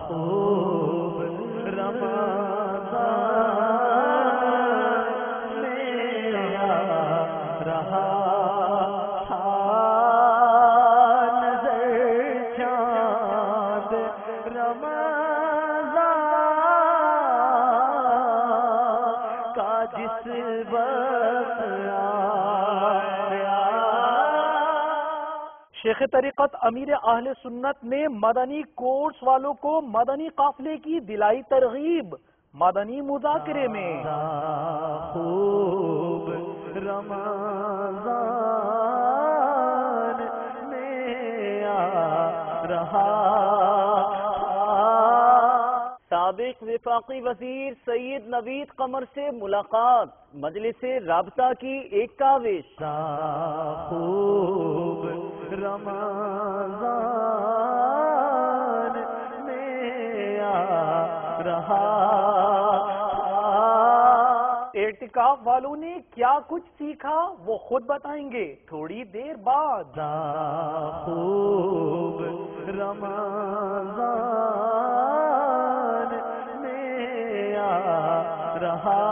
خوب رمضان میں آ رہا تھا نظر چاند رمضان کا جس وقت آیا۔ شیخ طریقت امیر اہل سنت نے مدنی کورس والوں کو مدنی قافلے کی دلائی ترغیب مدنی مذاکرے میں۔ خوب رمضان میں آ رہا سابق وفاقی وزیر سید نوید قمر سے ملاقات، مجلس رابطہ کی ایک کاوش۔ خوب رمضان میں آ رہا اعتکاف والوں نے کیا کچھ سیکھا وہ خود بتائیں گے تھوڑی دیر بعد۔ خوب رمضان میں آ رہا